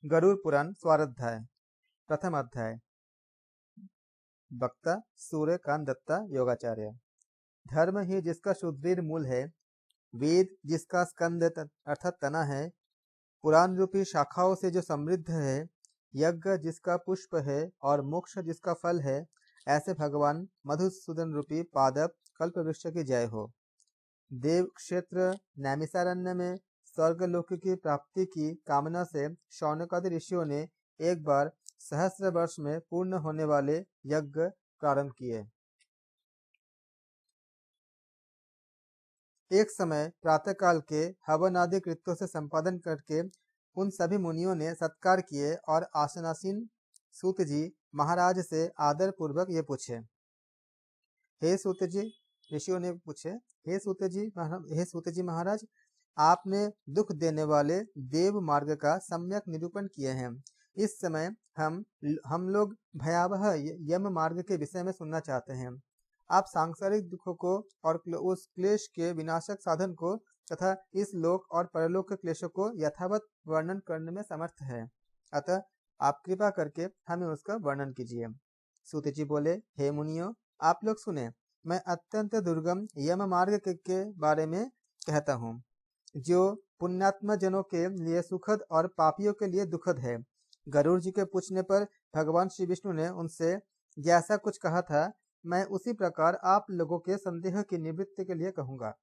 गरुड़ पुराण स्वाध्याय। प्रथम अध्याय। वक्ता सूर्यकांत दत्ता योगाचार्य। धर्म ही जिसका सुदृढ़ मूल है, वेद जिसका स्कंद अर्थात तना है, पुराण रूपी शाखाओं से जो समृद्ध है, यज्ञ जिसका पुष्प है और मोक्ष जिसका फल है, ऐसे भगवान मधुसूदन रूपी पादप कल्प वृक्ष की जय हो। देव क्षेत्र नैमिषारण्य में स्वर्गलोक की प्राप्ति की कामना से शौनकादि ऋषियों ने एक बार सहस्र वर्ष में पूर्ण होने वाले यज्ञ प्रारंभ किए। एक समय प्रातःकाल के हवनादि कृत्यों से संपादन करके उन सभी मुनियों ने सत्कार किए और आसनासीन सूत जी महाराज से आदर पूर्वक ये पूछे। हे सूत जी, ऋषियों ने पूछे, हे सूत जी महाराज, आपने दुख देने वाले देव मार्ग का सम्यक निरूपण किए हैं। इस समय हम लोग भयावह यम मार्ग के विषय में सुनना चाहते हैं। आप सांसारिक दुखों को और उस क्लेश के विनाशक साधन को तथा इस लोक और परलोक के क्लेशों को यथावत वर्णन करने में समर्थ है, अतः आप कृपा करके हमें उसका वर्णन कीजिए। सूत जी बोले, हे मुनियों, आप लोग सुने, मैं अत्यंत दुर्गम यम मार्ग के बारे में कहता हूँ, जो पुण्यात्मा जनों के लिए सुखद और पापियों के लिए दुखद है। गरुड़ जी के पूछने पर भगवान श्री विष्णु ने उनसे जैसा कुछ कहा था, मैं उसी प्रकार आप लोगों के संदेह की निवृत्ति के लिए कहूँगा।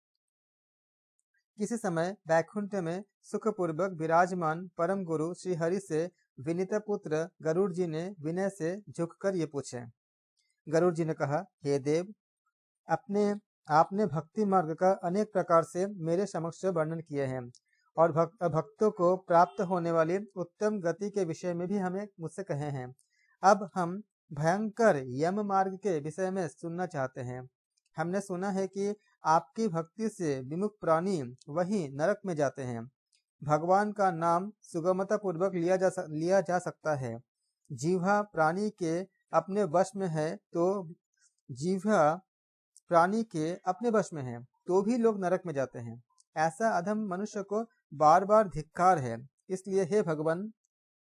किसी समय वैकुंठ में सुखपूर्वक विराजमान परम गुरु श्री हरि से विनीत पुत्र गरुड़ जी ने विनय से झुककर ये पूछे। गरुड़ जी ने कहा, हे देव, आपने भक्ति मार्ग का अनेक प्रकार से मेरे समक्ष वर्णन किए हैं और भक्तों को प्राप्त होने वाली उत्तम गति के विषय में भी हमें मुझसे कहे हैं। अब हम भयंकर यम मार्ग के विषय में सुनना चाहते हैं। हमने सुना है कि आपकी भक्ति से विमुख प्राणी वही नरक में जाते हैं। भगवान का नाम सुगमता पूर्वक लिया जा सकता है। जीवा प्राणी के अपने वश में है तो भी लोग नरक में जाते हैं। ऐसा अधम मनुष्य को बार बार धिक्कार है। इसलिए हे भगवान,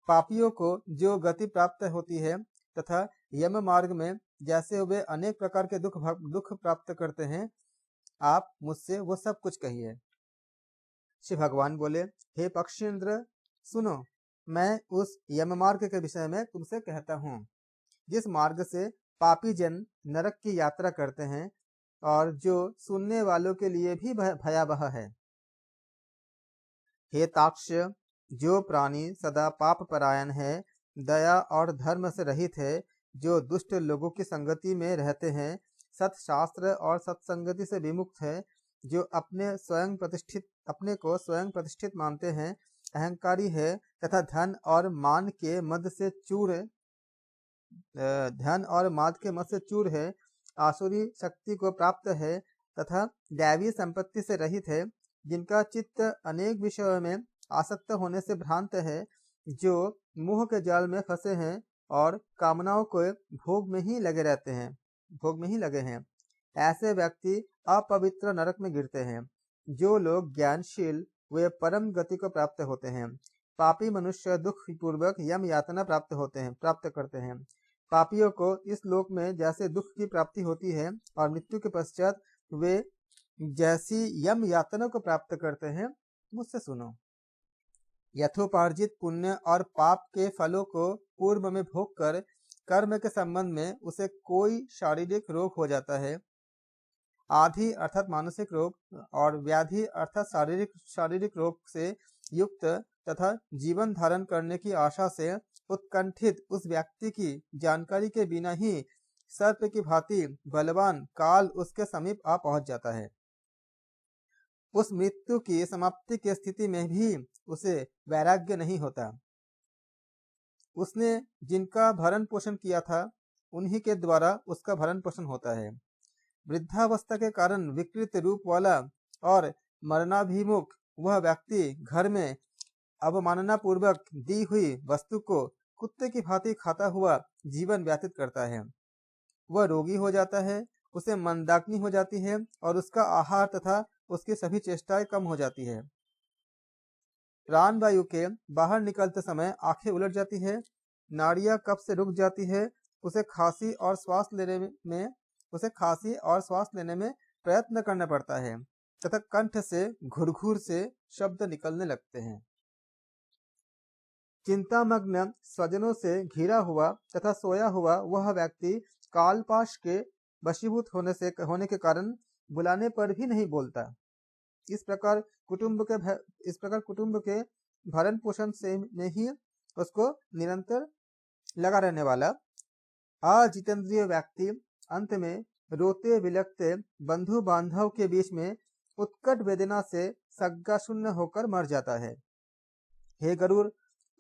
पापियों को जो गति प्राप्त होती है तथा यम मार्ग में जैसे वे अनेक प्रकार के दुख प्राप्त करते हैं, आप मुझसे वो सब कुछ कहिए। श्री भगवान बोले, हे पक्षींद्र, सुनो, मैं उस यम मार्ग के विषय में तुमसे कहता हूँ, जिस मार्ग से पापी जन नरक की यात्रा करते हैं और जो सुनने वालों के लिए भी भयावह है। हे ताक्ष, जो प्राणी सदा पाप परायण है, दया और धर्म से रहित है, जो दुष्ट लोगों की संगति में रहते हैं, सत्शास्त्र और सत्संगति से विमुक्त है, जो अपने को स्वयं प्रतिष्ठित मानते हैं, अहंकारी है तथा धन और मान के मद से चूर है, आसुरी शक्ति को प्राप्त है तथा दैवी संपत्ति से रहित है, जिनका चित्त अनेक विषयों में आसक्त होने से भ्रांत है, जो मोह के जाल में फंसे हैं और कामनाओं को भोग में ही लगे हैं, ऐसे व्यक्ति अपवित्र नरक में गिरते हैं। जो लोग ज्ञानशील वे परम गति को प्राप्त होते हैं। पापी मनुष्य दुख पूर्वक यम यातना प्राप्त करते हैं। पापियों को इस लोक में जैसे दुख की प्राप्ति होती है और मृत्यु के पश्चात वे जैसी यम यातना को प्राप्त करते हैं, मुझसे सुनो। यथोपार्जित पुण्य और पाप के फलों को पूर्व में भोग कर कर्म के संबंध में उसे कोई शारीरिक रोग हो जाता है, आधि अर्थात मानसिक रोग और व्याधि अर्थात शारीरिक रोग से युक्त तथा जीवन धारण करने की आशा से उत्कंठित उस व्यक्ति की जानकारी के बिना ही सर्प की भांति बलवान काल उसके समीप आ पहुंच जाता है। उस मृत्यु की समाप्ति की स्थिति में भी उसे वैराग्य नहीं होता। उसने जिनका भरण पोषण किया था, उन्हीं के द्वारा उसका भरण पोषण होता है। वृद्धावस्था के कारण विकृत रूप वाला और मरणाभिमुख वह व्यक्ति घर में अवमानना पूर्वक दी हुई वस्तु को कुत्ते की भांति खाता हुआ जीवन व्यतीत करता है। वह रोगी हो जाता है, उसे मंदाग्नि हो जाती है और उसका आहार तथा उसकी सभी चेष्टाएं कम हो जाती है। प्राण वायु के बाहर निकलते समय आंखें उलट जाती है, नाड़ियां कफ से रुक जाती है, उसे खांसी और श्वास लेने में प्रयत्न करना पड़ता है तथा कंठ से घुरघुर से शब्द निकलने लगते हैं। चिंतामग्न स्वजनों से घिरा हुआ तथा सोया हुआ वह व्यक्ति कालपाश के वशीभूत होने के कारण बुलाने पर भी नहीं बोलता। इस प्रकार कुटुंब के भरण पोषण से में ही उसको निरंतर लगा रहने वाला अजितेंद्रिय व्यक्ति अंत में रोते बिलखते बंधु बांधव के बीच में उत्कट वेदना से सज्ञाशून्य होकर मर जाता है। हे गरुड़,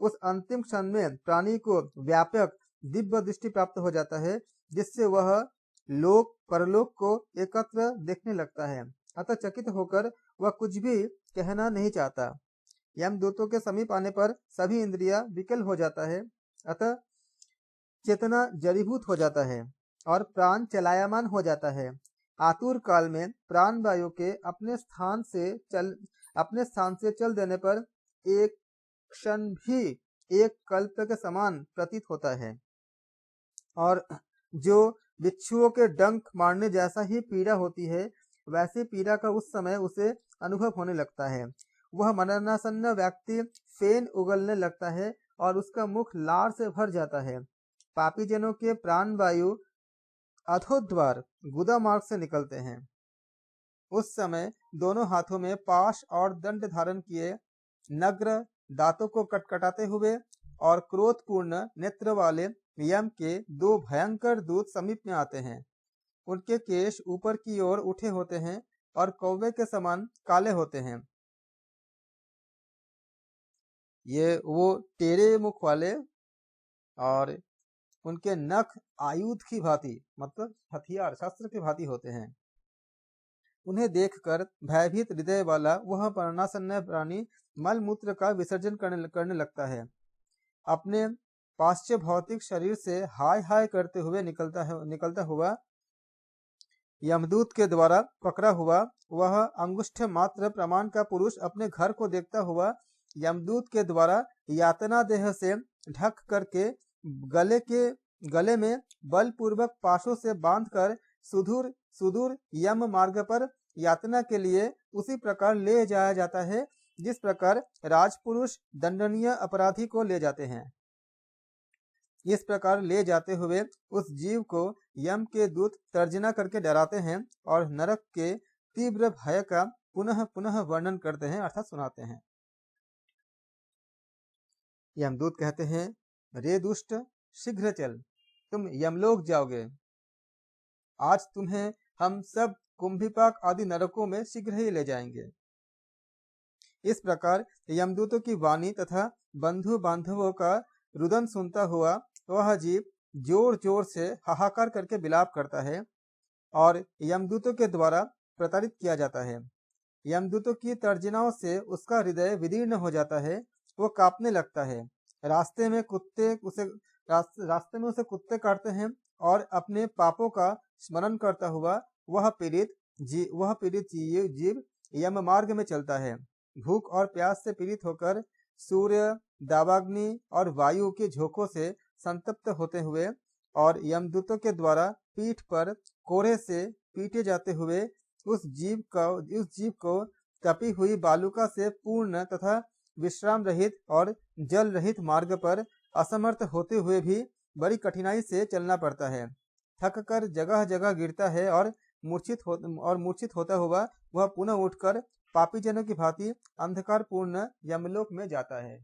उस अंतिम क्षण में प्राणी को व्यापक दिव्य दृष्टि प्राप्त हो जाता है, जिससे वह लोक परलोक को एकत्र देखने लगता है। अतः चकित होकर वह कुछ भी कहना नहीं चाहता। यमदूतों के समीप आने पर सभी इंद्रियां विकल हो जाता है, अतः चेतना जड़ीभूत हो जाता है और प्राण चलायमान हो जाता है। आतुर काल में प्राण वायु के अपने स्थान से चल देने पर एक क्षण भी एक कल्प के समान प्रतीत होता है और जो बिच्छुओं के डंक मारने जैसा ही पीड़ा होती है, वैसी पीड़ा का उस समय उसे अनुभव होने लगता है। वह मरणासन्न व्यक्ति फेन उगलने लगता है और उसका मुख लार से भर जाता है। पापी जनों के प्राण वायु अधोद्वार गुदा मार्ग से निकलते हैं। उस समय दोनों हाथों में पाश और दंड धारण किए नग्न दांतों को कटकटाते हुए और क्रोधपूर्ण नेत्र वाले यम के दो भयंकर दूत समीप में आते हैं। उनके केश ऊपर की ओर उठे होते हैं और कौवे के समान काले होते हैं। ये वो टेढ़े मुख वाले और उनके नख आयुध की भांति मतलब हथियार शस्त्र की भांति होते हैं। उन्हें देखकर भयभीत हृदय वाला वह मरणासन्न प्राणी मल मूत्र का विसर्जन करने लगता है। अपने पाश्चात्य भौतिक शरीर से हाय हाय करते हुए निकलता हुआ यमदूत के द्वारा पकड़ा हुआ वह अंगुष्ठ मात्र प्रमाण का पुरुष अपने घर को देखता हुआ यमदूत के द्वारा यातना देह से ढक करके गले में बलपूर्वक पाशों से बांधकर सुदूर यम मार्ग पर यातना के लिए उसी प्रकार ले जाया जाता है जिस प्रकार राजपुरुष दंडनीय अपराधी को ले जाते हैं। इस प्रकार ले जाते हुए उस जीव को यम के दूत तर्जना करके डराते हैं और नरक के तीव्र भय का पुनः पुनः वर्णन करते हैं अर्थात सुनाते हैं। यमदूत कहते हैं, रे दुष्ट, शीघ्र चल, तुम यमलोक जाओगे। आज तुम्हें हम सब कुंभिपाक आदि नरकों में शीघ्र ही ले जाएंगे। इस प्रकार यमदूतों की वाणी तथा बंधु बांधवों का रुदन सुनता हुआ वह जीव जोर जोर से हाहाकार करके विलाप करता है और यमदूतों के द्वारा प्रताड़ित किया जाता है। यमदूतों की तर्जनाओं से उसका हृदय विदीर्ण हो जाता है, वो कांपने लगता है। रास्ते में उसे कुत्ते काटते हैं और अपने पापों का स्मरण करता हुआ वह पीड़ित जीव यम मार्ग में चलता है। भूख और प्यास से पीड़ित होकर सूर्य, दावाग्नि और वायु के झोंकों से संतप्त होते हुए और यमदूतों के द्वारा पीठ पर कोड़े से पीटे जाते हुए उस जीव को तपी हुई बालुका से पूर्ण तथा विश्राम रहित और जल रहित मार्ग पर असमर्थ होते हुए भी बड़ी कठिनाई से चलना पड़ता है। थक कर जगह जगह गिरता है और मूर्छित होता हुआ वह पुनः उठकर पापी जनों की भांति अंधकार पूर्ण यमलोक में जाता है।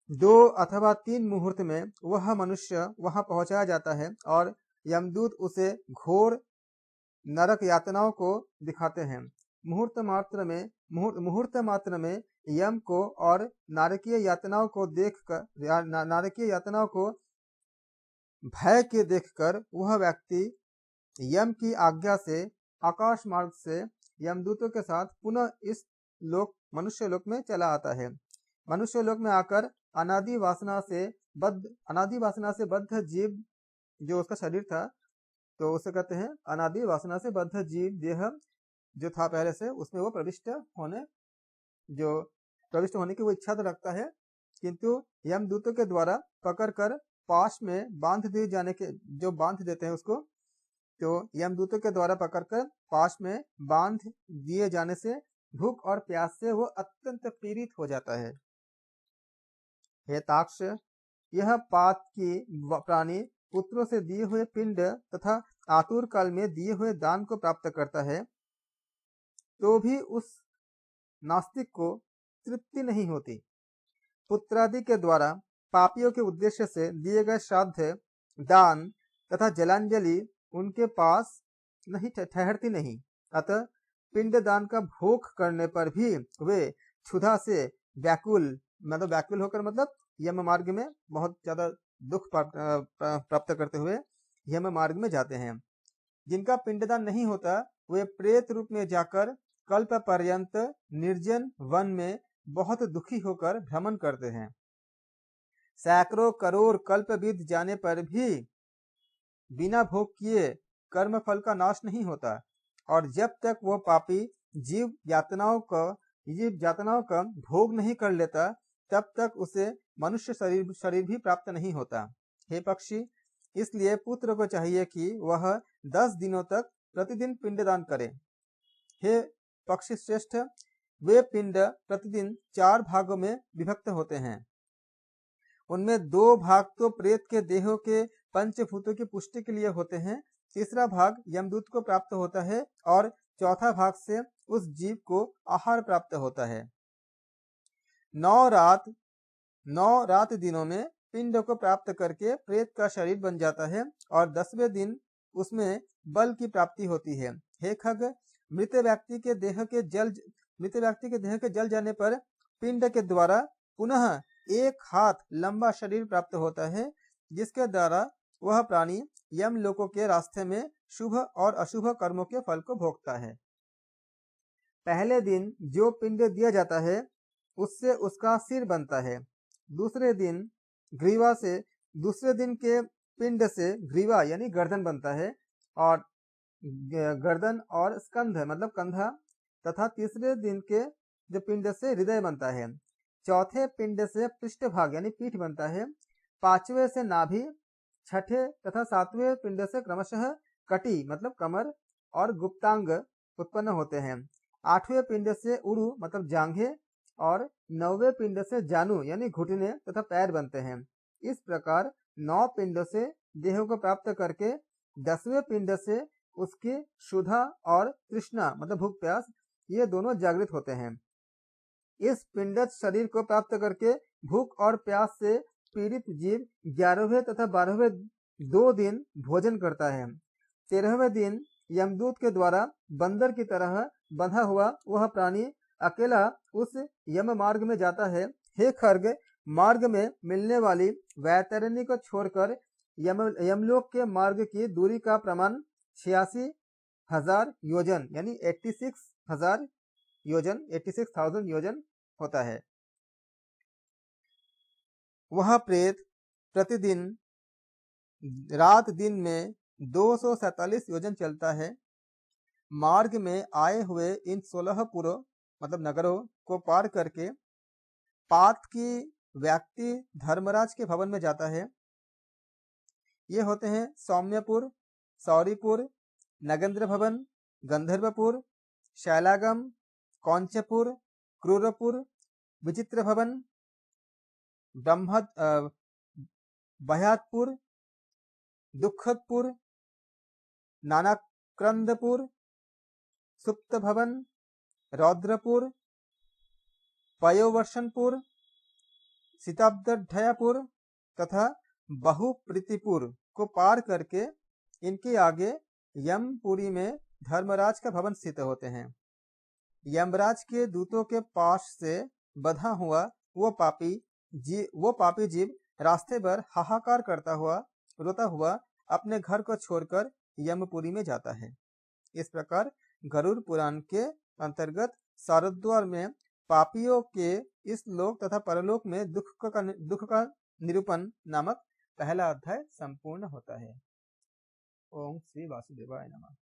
2 अथवा 3 मुहूर्त में वह मनुष्य वहां पहुंचाया जाता है और यमदूत उसे घोर नरक यातनाओं को दिखाते हैं। मुहूर्त मात्र में यम को और नारकीय यातनाओं को भय के देखकर वह व्यक्ति यम की आज्ञा से आकाश मार्ग से यमदूतों के साथ पुनः इस मनुष्य लोक में चला आता है। मनुष्य लोक में आकर अनादि वासना से बद्ध जीव जो उसका शरीर था, तो उसे कहते हैं अनादि वासना से बद्ध जीव देह जो था पहले से उसमें वो प्रविष्ट होने की वो इच्छा तो रखता है, किंतु यमदूतों के द्वारा पकड़कर पाश में बांध दिए जाने के जो बांध देते हैं उसको, तो यमदूतों के द्वारा पकड़कर पाश में बांध दिए जाने से भूख और प्यास से वो अत्यंत पीड़ित हो जाता है। हे ताक्ष, यह पात की प्राणी पुत्रों से दिए हुए पिंड तथा आतुर काल में दिए हुए दान को प्राप्त करता है, तो भी उस नास्तिक को तृप्ति नहीं होती। पुत्रादि के द्वारा पापियों के उद्देश्य से दिए गए श्राद्ध, दान तथा जलांजलि उनके पास नहीं ठहरती नहीं। अतः पिंड दान का भोग करने पर भी वे क्षुधा से व्याकुल होकर मतलब यम मार्ग में बहुत ज्यादा दुख प्राप्त करते हुए यम मार्ग में जाते हैं। जिनका पिंडदान नहीं होता वे प्रेत रूप में जाकर कल्प पर्यंत निर्जन वन में बहुत दुखी होकर भ्रमण करते हैं। सैकड़ों करोड़ कल्प बीत जाने पर भी बिना भोग किए कर्म फल का नाश नहीं होता, और जब तक वो पापी जीव यातनाओं का भोग नहीं कर लेता तब तक उसे मनुष्य शरीर भी प्राप्त नहीं होता। हे पक्षी, इसलिए पुत्र को चाहिए कि वह 10 दिनों तक प्रतिदिन पिंडदान करे। हे पक्षी श्रेष्ठ, वे पिंड प्रतिदिन 4 भागों में विभक्त होते हैं। उनमें 2 भाग तो प्रेत के देहों के पंचभूतों की पुष्टि के लिए होते हैं, तीसरा भाग यमदूत को प्राप्त होता है और चौथा भाग से उस जीव को आहार प्राप्त होता है। 9 रात दिनों में पिंड को प्राप्त करके प्रेत का शरीर बन जाता है और 10वें दिन उसमें बल की प्राप्ति होती है। हे खग, मृत व्यक्ति के देह के जल जाने पर पिंड के द्वारा पुनः 1 हाथ लंबा शरीर प्राप्त होता है, जिसके द्वारा वह प्राणी यम लोकों के रास्ते में शुभ और अशुभ कर्मों के फल को भोगता है। पहले दिन जो पिंड दिया जाता है उससे उसका सिर बनता है। दूसरे दिन के पिंड से ग्रीवा यानी गर्दन बनता है, और गर्दन और स्कंध मतलब कंधा, तथा तीसरे दिन के जो पिंड से हृदय बनता है। चौथे पिंड से पृष्ठभाग यानी पीठ बनता है। 5वें से नाभि, 6ठे तथा 7वें पिंड से क्रमशः कटी मतलब कमर और गुप्तांग उत्पन्न होते हैं। 8वें पिंड से उरु मतलब जांघे और 9वें पिंड से जानू यानी घुटने तथा पैर बनते हैं। इस प्रकार 9 पिंड से देह को प्राप्त करके 10वें पिंड से उसकी क्षुधा और तृष्णा मतलब भूख प्यास ये दोनों जागृत होते हैं। इस पिंडज शरीर को प्राप्त करके भूख और प्यास से पीड़ित जीव 11वें तथा 12वें 2 दिन भोजन करता है। 13वें दिन यमदूत के द्वारा बंदर की तरह बंधा हुआ वह प्राणी अकेला उस यम मार्ग में जाता है। हे खर्ग, मार्ग में मिलने वाली वैतरणी को छोड़कर यमलोक के मार्ग की दूरी का प्रमाण 86,000 योजन यानी 86,000 योजन होता है। वह प्रेत प्रतिदिन रात दिन में 247 योजन चलता है। मार्ग में आए हुए इन 16 पुरों मतलब नगरों को पार करके पात की व्यक्ति धर्मराज के भवन में जाता है। ये होते हैं सौम्यपुर, सौरीपुर, नगेंद्र भवन, गंधर्वपुर, शैलागम, कौंचपुर, क्रूरपुर, विचित्र भवन, बह्यातपुर, दुखदपुर, नानाक्रंदपुर, सुप्त भवन, रौद्रपुर, पयोवर्षणपुर, सीताब्दढयापुर तथा बहुप्रीतिपुर को पार करके इनके आगे यमपुरी में धर्मराज का भवन स्थित होते हैं। यमराज के दूतों के पास से बंधा हुआ वो पापी जीव रास्ते भर हाहाकार करता हुआ रोता हुआ अपने घर को छोड़कर यमपुरी में जाता है। इस प्रकार गरुड़ पुराण के अंतर्गत शारद्वार में पापियों के इस लोक तथा परलोक में दुख का निरूपण नामक पहला अध्याय संपूर्ण होता है। ओम श्री वासुदेवाय नमः।